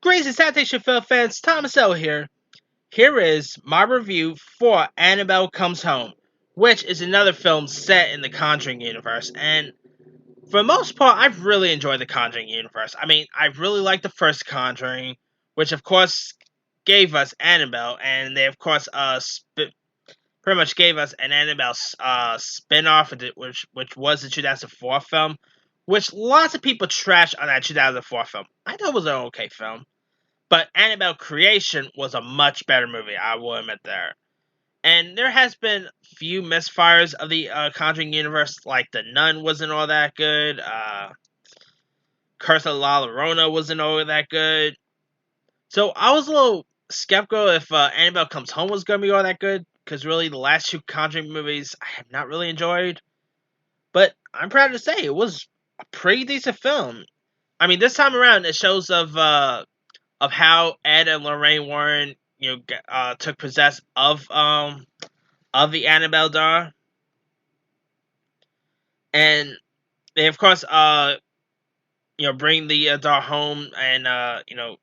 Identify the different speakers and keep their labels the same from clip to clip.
Speaker 1: Greetings and sanitation film fans, Thomas L here. Here is my review for Annabelle Comes Home, which is another film set in the Conjuring universe. And for the most part, I've really enjoyed the Conjuring universe. I mean, I really liked the first Conjuring, which of course gave us Annabelle, and they of course pretty much gave us an Annabelle spin-off, which was the 2004 film, which lots of people trash on that 2004 film. I thought it was an okay film. But Annabelle Creation was a much better movie, I will admit there. And there has been few misfires of the Conjuring universe, like The Nun wasn't all that good, Curse of La Llorona wasn't all that good. So I was a little skeptical if Annabelle Comes Home was going to be all that good, because really the last two Conjuring movies I have not really enjoyed. But I'm proud to say it was a pretty decent film. I mean, this time around it shows of how Ed and Lorraine Warren, took possess of the Annabelle doll, and they of course bring the doll home and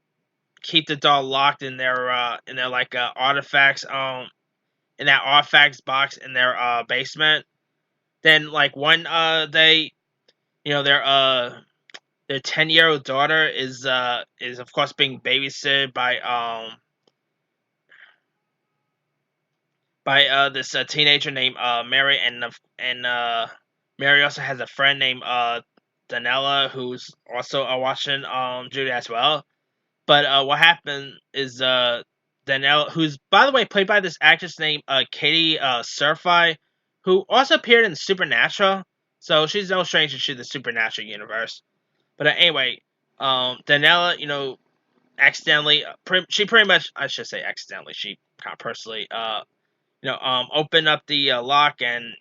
Speaker 1: keep the doll locked in their like artifacts in that artifacts box in their basement. Then like one day, you know their 10-year-old daughter is of course being babysitted by this teenager named Mary, and Mary also has a friend named Danella, who's also watching Judy as well. But what happened is Danella, who's by the way played by this actress named Katie Surfi, who also appeared in Supernatural, so she's no stranger to the Supernatural universe. But anyway, Danella, accidentally, she pretty much, I should say accidentally, she kind of personally opened up the lock and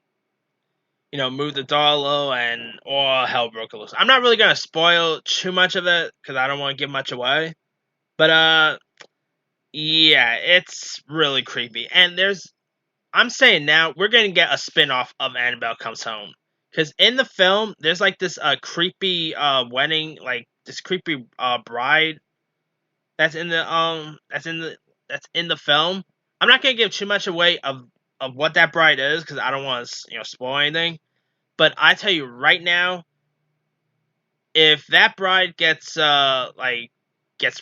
Speaker 1: moved the doll, and all hell broke loose. I'm not really gonna spoil too much of it because I don't want to give much away. But yeah, it's really creepy. And I'm saying now we're gonna get a spin-off of Annabelle Comes Home, because in the film there's like this creepy wedding, like this creepy bride that's in the film. I'm not gonna give too much away of what that bride is because I don't want to spoil anything. But I tell you right now, if that bride gets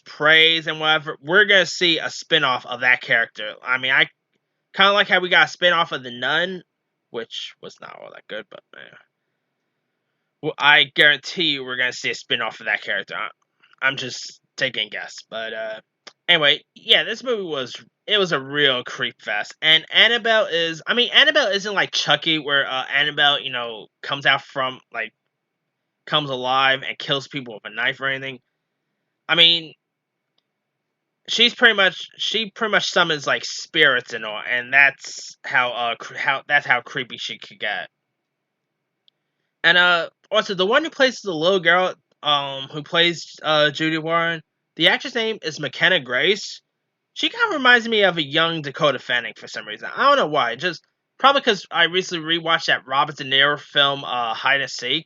Speaker 1: praise and whatever, we're gonna see a spin-off of that character. I mean, I kind of like how we got a spin-off of the Nun, which was not all that good, but well, I guarantee you we're gonna see a spin-off of that character. I'm just taking a guess, but anyway, yeah, this movie was a real creep fest. And Annabelle isn't like Chucky, where Annabelle, comes out from like comes alive and kills people with a knife or anything. I mean, she pretty much summons like spirits and all, and that's how creepy she could get. And also the one who plays the little girl, who plays Judy Warren, the actress name is McKenna Grace. She kind of reminds me of a young Dakota Fanning for some reason. I don't know why. Just probably because I recently rewatched that Robert De Niro film, Hide and Seek,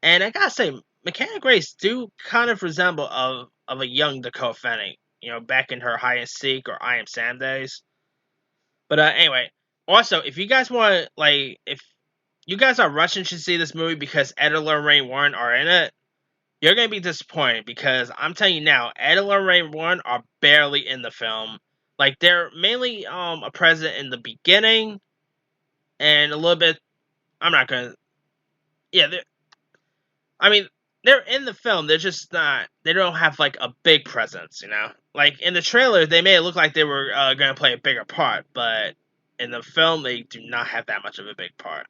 Speaker 1: and I gotta say, McKenna Grace do kind of resemble of a young Dakota Fanning, back in her Hide and Seek or I Am Sam days. But anyway, also if you guys want if you guys are rushing to see this movie because Ed and Lorraine Warren are in it, you're gonna be disappointed because I'm telling you now, Ed and Lorraine Warren are barely in the film. Like they're mainly a present in the beginning and a little bit. I'm not gonna. Yeah, I mean they're in the film. They're just not. They don't have like a big presence, Like in the trailer, they made it look like they were gonna play a bigger part, but in the film, they do not have that much of a big part.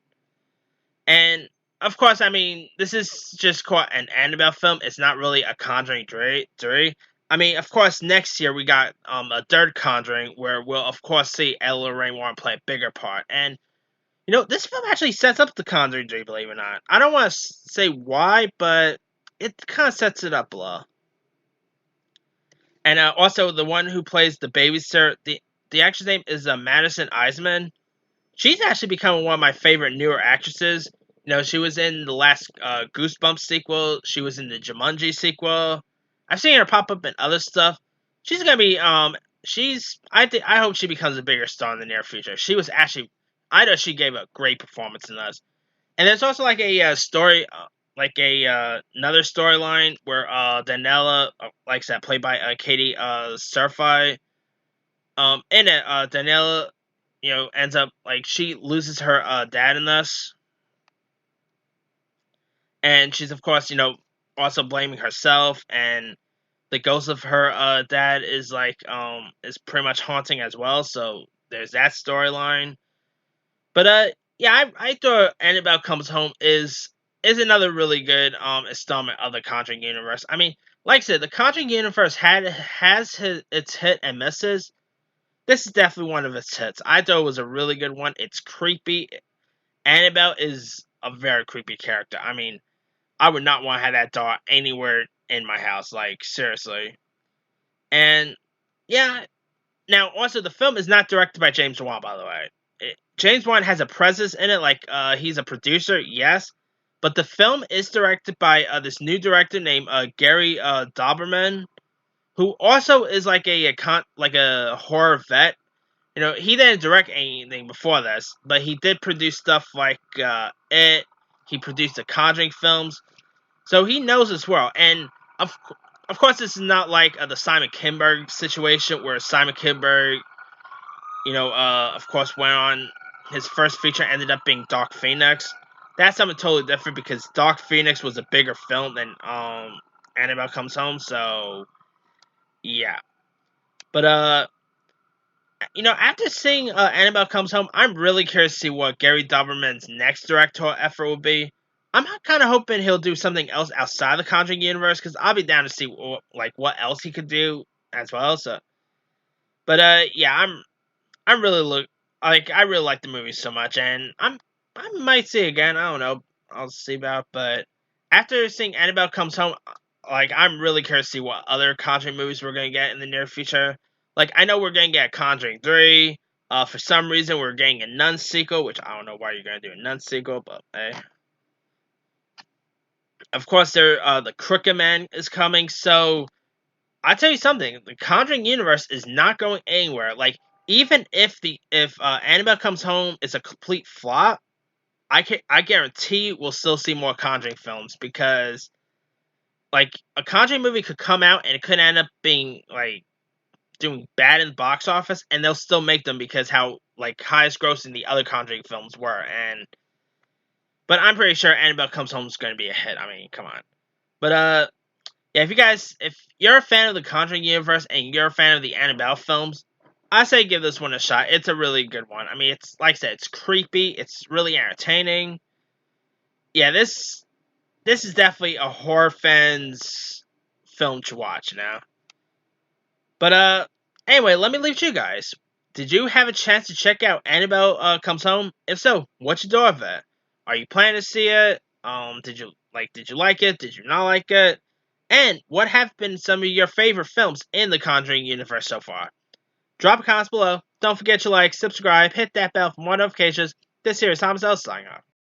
Speaker 1: And of course, I mean, this is just called an Annabelle film. It's not really a Conjuring 3. I mean, of course, next year we got a third Conjuring where we'll of course see Ella Lorraine Warren play a bigger part. And this film actually sets up the Conjuring 3, believe it or not. I don't want to say why, but it kind of sets it up below. And also, the one who plays the babysitter, the actress name is Madison Eisman. She's actually become one of my favorite newer actresses. She was in the last Goosebumps sequel. She was in the Jumanji sequel. I've seen her pop up in other stuff. She's gonna be I hope she becomes a bigger star in the near future. She was actually I thought she gave a great performance in this. And there's also like a story, like a another storyline where Daniela, like I said, played by Katie Surfi, in it Daniela, ends up like she loses her dad in this, and she's of course also blaming herself, and the ghost of her dad is is pretty much haunting as well. So there's that storyline. But yeah, I thought Annabelle Comes Home is another really good installment of the Conjuring universe. I mean, like I said, the Conjuring universe has its hit and misses. This is definitely one of its hits. I thought it was a really good one. It's creepy. Annabelle is a very creepy character. I mean, I would not want to have that dog anywhere in my house. Like seriously. And yeah, now also the film is not directed by James Wan, by the way. James Wan has a presence in it, like he's a producer, yes, but the film is directed by this new director named Gary Doberman, who also is like like a horror vet. He didn't direct anything before this, but he did produce stuff like It. He produced the Conjuring films, so he knows this world. And of of course, this is not like the Simon Kinberg situation where Simon Kinberg of course, went on his first feature ended up being Dark Phoenix. That's something totally different because Dark Phoenix was a bigger film than Annabelle Comes Home. So yeah, but after seeing Annabelle Comes Home, I'm really curious to see what Gary Doberman's next directorial effort will be. I'm kind of hoping he'll do something else outside the Conjuring universe because I'll be down to see what else he could do as well. So, but yeah, I'm really I really like the movie so much, and I might see it again. I don't know. I'll see about. But after seeing Annabelle Comes Home, I'm really curious to see what other Conjuring movies we're gonna get in the near future. Like I know we're gonna get Conjuring 3. For some reason we're getting a Nun sequel, which I don't know why you're gonna do a Nun sequel, but hey. Of course, the Crooked Man is coming, so I'll tell you something. The Conjuring universe is not going anywhere. Like, even if Annabelle Comes Home is a complete flop, I guarantee we'll still see more Conjuring films because like a Conjuring movie could come out and it could end up being like doing bad in the box office, and they'll still make them because how like highest grossing the other Conjuring films were. But I'm pretty sure Annabelle Comes Home is going to be a hit. I mean, come on. But yeah, if you're a fan of the Conjuring universe and you're a fan of the Annabelle films, I say give this one a shot. It's a really good one. I mean, it's like I said, it's creepy. It's really entertaining. Yeah, this is definitely a horror fan's film to watch now. But anyway, let me leave it to you guys. Did you have a chance to check out Annabelle Comes Home? If so, what you thought of it? Are you planning to see it? Did you like it? Did you not like it? And what have been some of your favorite films in the Conjuring universe so far? Drop a comment below. Don't forget to like, subscribe, hit that bell for more notifications. This here is Thomas L. signing off.